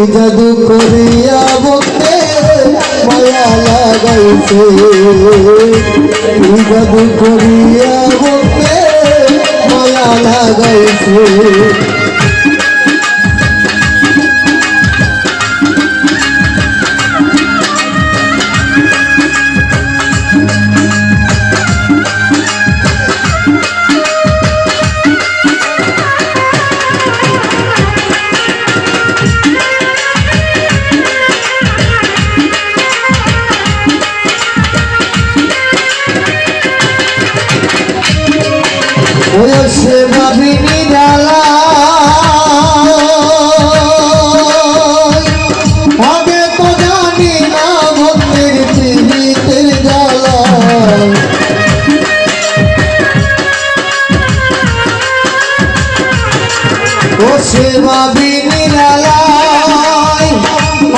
জাদু করিয়া বলতে মায়া লাগাইছে জাদু করিয়া বলতে মায়া লাগাইছে সে ভাবিনি ডালা আগে তো জানি না ভক্তের পীড়িতের জ্বালা ও সে ভাবিনি ডালা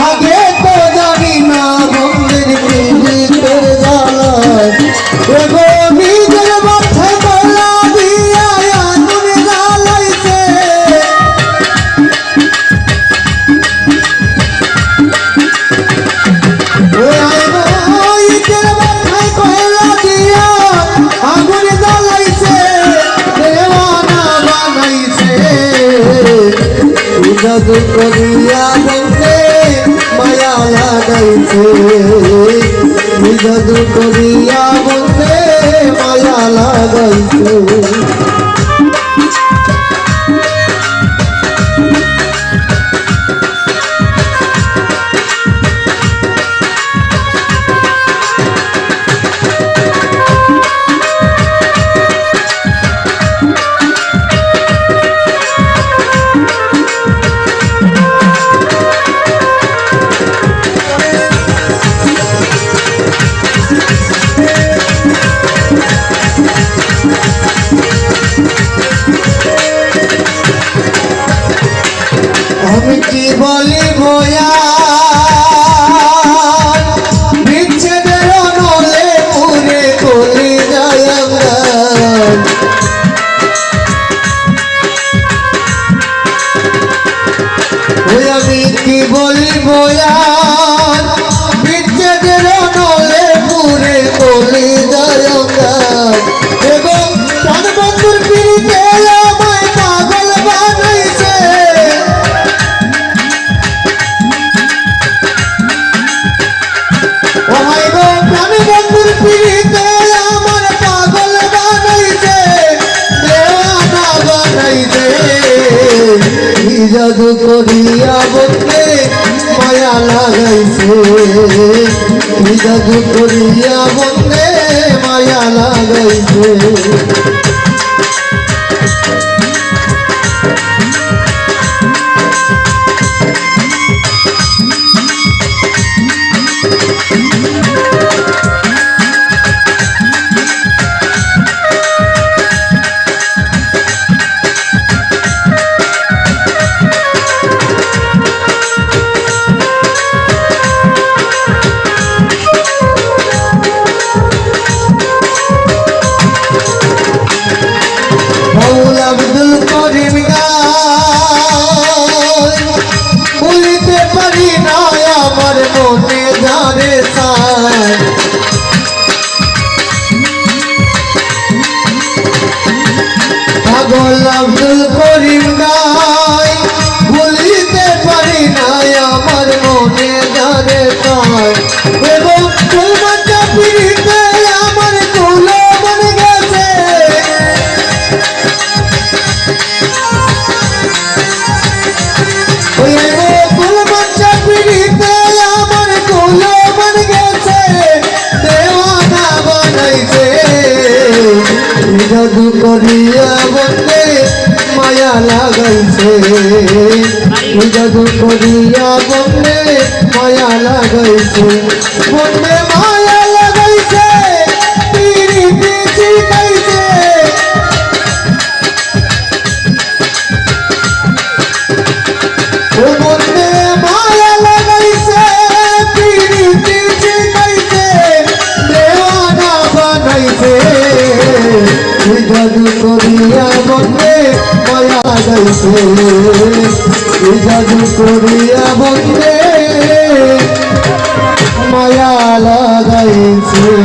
আগে তো জানি না ভক্তের পীড়িতের জ্বালা জাদু করিয়া বলতে মায়া লাগাইছে জাদু করিয়া বলতে মায়া লাগাইছে আমি কি বলি বয়া বিচ্ছেদের নলে পুরে কলি যায় আমি কি বলি বয়া বিচ্ছেদের নলে পুরে কলি যায় এবং প্রাণ বন্ধুর পিড়িতে আমায় পাগল বানাইছে প্রাণ বন্ধুর পিড়িতে আমার পাগল বানাইছে দেওয়ানা বানাইছে জাদু করিয়া বলতে মায়া লাগাইছে জাদু করিয়া বলতে মায়া লাগাইছে আব্দুল করিম বলিতে পারি না আমার মনে জানে পাগল আব্দুল করিম বলিতে পারি না আমার মনে জানে এবং পিড়িতে আমার তুলো মনে গেছে জাদু করিয়া বলতে মায়া লাগাইছে জাদু করিয়া বলতে মায়া লাগাইছে বলতে মায়া লাগাইছে পিড়িতে শিখাইছে বলতে মায়া লাগাইছে পিড়িতে শিখাইছে দেওয়ানা বানাইছে জাদু করিয়া বলতে মায়া লাগাইছে এই জাদু করিয়া বন্ধে মায়া লাগাইছে।